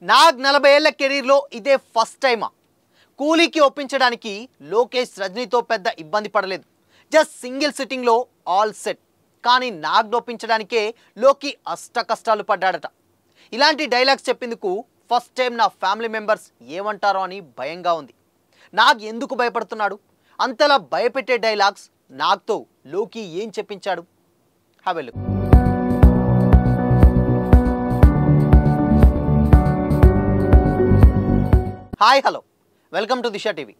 నాగ్ 40 ఏళ్ల కెరీర్లో ఇదే ఫస్ట్ టైమా? కూలీకి ఒప్పించడానికి లోకేష్ రజనీతో పెద్ద ఇబ్బంది పడలేదు. జస్ట్ సింగిల్ సిట్టింగ్లో ఆల్ సెట్. కానీ నాగ్ ఒప్పించడానికే లోకి అష్ట కష్టాలు పడ్డాడట. ఇలాంటి డైలాగ్స్ చెప్పిందుకు ఫస్ట్ టైం నా ఫ్యామిలీ మెంబర్స్ ఏమంటారో అని భయంగా ఉంది. నాగ్ ఎందుకు భయపడుతున్నాడు? అంతలా భయపెట్టే డైలాగ్స్ నాగ్తో లోకి ఏం చెప్పించాడు? Have a look. Hi hello, welcome to Disha TV.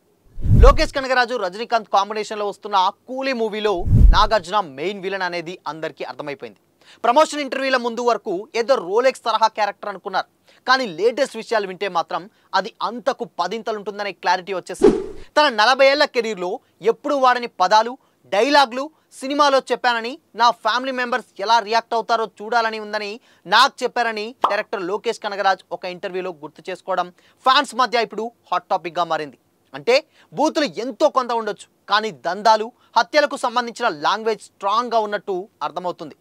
Lokesh Kanagaraj Rajinikanth కాంబినేషన్లో వస్తున్న కూలీ మూవీలో నాగార్జున మెయిన్ విలన్ అనేది అందరికీ అర్థమైపోయింది. ప్రమోషన్ ఇంటర్వ్యూల ముందు వరకు ఏదో రోలెక్స్ తరహా క్యారెక్టర్ అనుకున్నారు. కానీ లేటెస్ట్ విషయాలు వింటే మాత్రం అది అంతకు పదింతలుంటుందనే క్లారిటీ వచ్చేసింది. తన 40 ఏళ్ల కెరీర్లో ఎప్పుడు వాడని పదాలు, డైలాగ్లు సినిమాలో చెప్పానని, నా ఫ్యామిలీ మెంబర్స్ ఎలా రియాక్ట్ అవుతారో చూడాలని ఉందని నాకు చెప్పారని డైరెక్టర్ లోకేష్ కనగరాజ్ ఒక ఇంటర్వ్యూలో గుర్తు చేసుకోవడం ఫ్యాన్స్ మధ్య ఇప్పుడు హాట్ టాపిక్గా మారింది. అంటే బూతులు ఎంతో కొంత ఉండొచ్చు, కానీ దందాలు, హత్యలకు సంబంధించిన లాంగ్వేజ్ స్ట్రాంగ్గా ఉన్నట్టు అర్థమవుతుంది.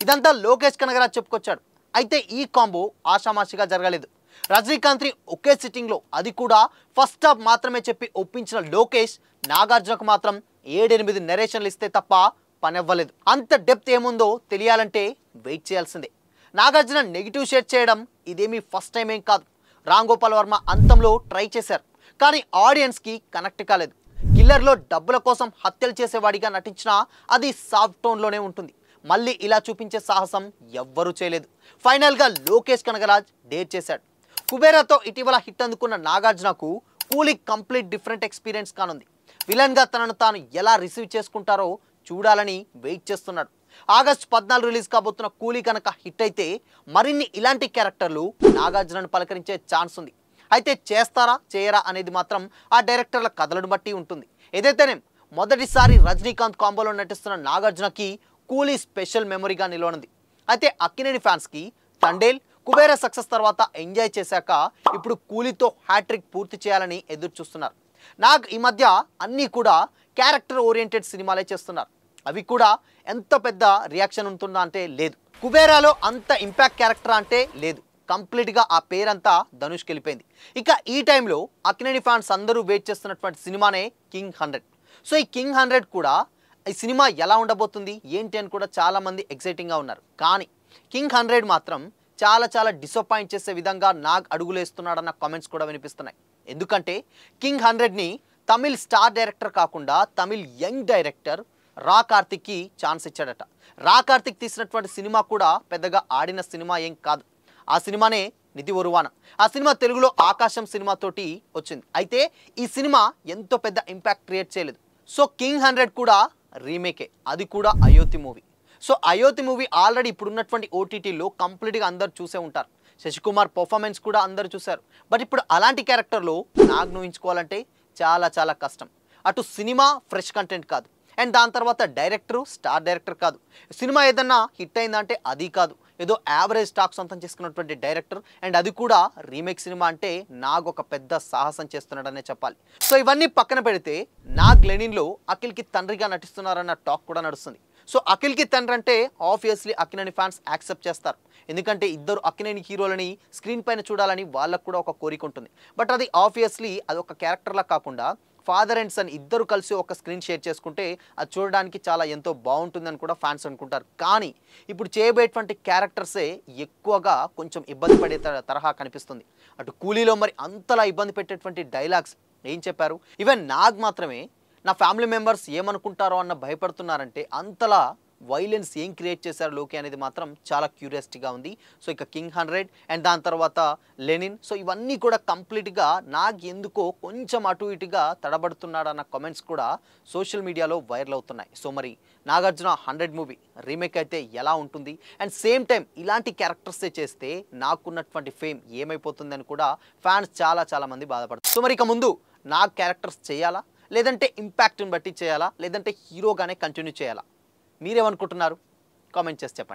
ఇదంతా లోకేష్ కనగరాజ్ చెప్పుకొచ్చాడు. అయితే ఈ కాంబో ఆషామాషిగా జరగలేదు. రజనీకాంత్ని ఒకే సిట్టింగ్లో, అది కూడా ఫస్ట్ హాఫ్ మాత్రమే చెప్పి ఒప్పించిన లోకేష్ నాగార్జునకు మాత్రం 7-8 నెరేషన్లు ఇస్తే తప్ప పనివ్వలేదు. అంత డెప్త్ ఏముందో తెలియాలంటే వెయిట్ చేయాల్సిందే. నాగార్జున నెగిటివ్ షేర్ చేయడం ఇదేమీ ఫస్ట్ టైం ఏం కాదు. రామ్ గోపాల్ వర్మ అంతంలో ట్రై చేశారు, కానీ ఆడియన్స్కి కనెక్ట్ కాలేదు. కిల్లర్లో డబ్బుల కోసం హత్యలు చేసేవాడిగా నటించినా అది సాఫ్ట్ టోన్లోనే ఉంటుంది. మళ్ళీ ఇలా చూపించే సాహసం ఎవ్వరూ చేయలేదు. ఫైనల్గా లోకేష్ కనగరాజ్ డేర్ చేశాడు. కుబేరాతో ఇటీవల హిట్ అందుకున్న నాగార్జునకు కూలీ కంప్లీట్ డిఫరెంట్ ఎక్స్పీరియన్స్ కానుంది. విలన్గా తనను తాను ఎలా రిసీవ్ చేసుకుంటారో చూడాలని వెయిట్ చేస్తున్నాడు. ఆగస్టు 14 రిలీజ్ కాబోతున్న కూలీ కనుక హిట్ అయితే మరిన్ని ఇలాంటి క్యారెక్టర్లు నాగార్జునను పలకరించే ఛాన్స్ ఉంది. అయితే చేస్తారా చేయరా అనేది మాత్రం ఆ డైరెక్టర్ల కథలను బట్టి ఉంటుంది. ఏదైతేనే మొదటిసారి రజనీకాంత్ కాంబోలో నటిస్తున్న నాగార్జునకి కూలీ స్పెషల్ మెమొరీగా నిలవనుంది. అయితే అక్కినేని ఫ్యాన్స్కి తండేల్, కుబేరా సక్సెస్ తర్వాత ఎంజాయ్ చేశాక ఇప్పుడు కూలీతో హ్యాట్రిక్ పూర్తి చేయాలని ఎదురు చూస్తున్నారు. నాగ్ ఈ మధ్య అన్నీ కూడా క్యారెక్టర్ ఓరియంటెడ్ సినిమాలే చేస్తున్నారు. అవి కూడా ఎంత పెద్ద రియాక్షన్ ఉంటుందా అంటే లేదు. కుబేరాలో అంత ఇంపాక్ట్ క్యారెక్టర్ అంటే లేదు. కంప్లీట్గా ఆ పేరంతా ధనుష్కి వెళ్ళిపోయింది. ఇక ఈ టైంలో అక్కినేని ఫ్యాన్స్ అందరూ వెయిట్ చేస్తున్నటువంటి సినిమానే కింగ్ 100. సో ఈ కింగ్ 100 కూడా ఈ సినిమా ఎలా ఉండబోతుంది ఏంటి అని కూడా చాలామంది ఎక్సైటింగ్గా ఉన్నారు. కానీ కింగ్ 100 మాత్రం చాలా డిసప్పాయింట్ చేసే విధంగా నాగ్ అడుగులేస్తున్నాడన్న కామెంట్స్ కూడా వినిపిస్తున్నాయి. ఎందుకంటే కింగ్ 100ని తమిళ్ స్టార్ డైరెక్టర్ కాకుండా తమిళ్ యంగ్ డైరెక్టర్ రా కార్తిక్కి ఛాన్స్ ఇచ్చాడట. రా కార్తిక్ తీసినటువంటి సినిమా కూడా పెద్దగా ఆడిన సినిమా ఏం కాదు. ఆ సినిమానే నిధి ఒరువాన. ఆ సినిమా తెలుగులో ఆకాశం సినిమాతోటి వచ్చింది. అయితే ఈ సినిమా ఎంతో పెద్ద ఇంపాక్ట్ క్రియేట్ చేయలేదు. సో కింగ్ 100 కూడా రీమేకే, అది కూడా Ayodhya movie. So Ayodhya movie already ఇప్పుడున్నటువంటి ఓటీటీలో కంప్లీట్గా అందరు చూసే ఉంటారు. శశికుమార్ పర్ఫార్మెన్స్ కూడా అందరు చూశారు. బట్ ఇప్పుడు అలాంటి క్యారెక్టర్లో నాగ్ ఊహించుకోవాలంటే చాలా కష్టం. అటు సినిమా ఫ్రెష్ కంటెంట్ కాదు, అండ్ దాని తర్వాత డైరెక్టరు స్టార్ డైరెక్టర్ కాదు. సినిమా ఏదన్నా హిట్ అయిందంటే అది కాదు, ఏదో యావరేజ్ స్టాక్ సొంతం చేసుకున్నటువంటి డైరెక్టర్, అండ్ అది కూడా రీమేక్ సినిమా అంటే నాగ్ ఒక పెద్ద సాహసం చేస్తున్నాడనే చెప్పాలి. సో ఇవన్నీ పక్కన పెడితే నాగ్ లెనిన్లో అఖిల్కి తండ్రిగా నటిస్తున్నారన్న టాక్ కూడా నడుస్తుంది. సో అఖిల్కి తండ్రి అంటే ఆబ్వియస్లీ అక్కినేని ఫ్యాన్స్ యాక్సెప్ట్ చేస్తారు. ఎందుకంటే ఇద్దరు అక్కినేని హీరోలని స్క్రీన్ పైన చూడాలని వాళ్ళకు కూడా ఒక కోరిక ఉంటుంది. బట్ అది ఆబ్వియస్లీ అది ఒక క్యారెక్టర్లా కాకుండా ఫాదర్ అండ్ సన్ ఇద్దరు కలిసి ఒక స్క్రీన్ షేర్ చేసుకుంటే అది చూడడానికి చాలా ఎంతో బాగుంటుందని కూడా ఫ్యాన్స్ అనుకుంటారు. కానీ ఇప్పుడు చేయబోయేటువంటి క్యారెక్టర్సే ఎక్కువగా కొంచెం ఇబ్బంది పడే తరహా కనిపిస్తుంది. అటు కూలీలో మరి అంతలా ఇబ్బంది పెట్టేటువంటి డైలాగ్స్ ఏం చెప్పారు? ఈవెన్ నాగ్ మాత్రమే నా ఫ్యామిలీ మెంబర్స్ ఏమనుకుంటారో అన్న భయపడుతున్నారంటే అంతలా వైలెన్స్ ఏం క్రియేట్ చేశారు లోకి అనేది మాత్రం చాలా క్యూరియాసిటీగా ఉంది. సో ఇక కింగ్ 100 అండ్ దాని తర్వాత లెనిన్, సో ఇవన్నీ కూడా కంప్లీట్గా నాగ్ ఎందుకో కొంచెం అటు ఇటుగా తడబడుతున్నాడు అన్న కామెంట్స్ కూడా సోషల్ మీడియాలో వైరల్ అవుతున్నాయి. సో మరి నాగార్జున 100 మూవీ రీమేక్ అయితే ఎలా ఉంటుంది, అండ్ సేమ్ టైం ఇలాంటి క్యారెక్టర్సే చేస్తే నాకున్నటువంటి ఫేమ్ ఏమైపోతుందని కూడా ఫ్యాన్స్ చాలా మంది బాధపడతారు. సో మరి ఇక ముందు నాగ్ క్యారెక్టర్స్ చేయాలా, లేదంటే ఇంపాక్ట్ని బట్టి చేయాలా, లేదంటే హీరోగానే కంటిన్యూ చేయాలా? మీరేమనుకుంటున్నారు? కామెంట్ చేసి చెప్పండి.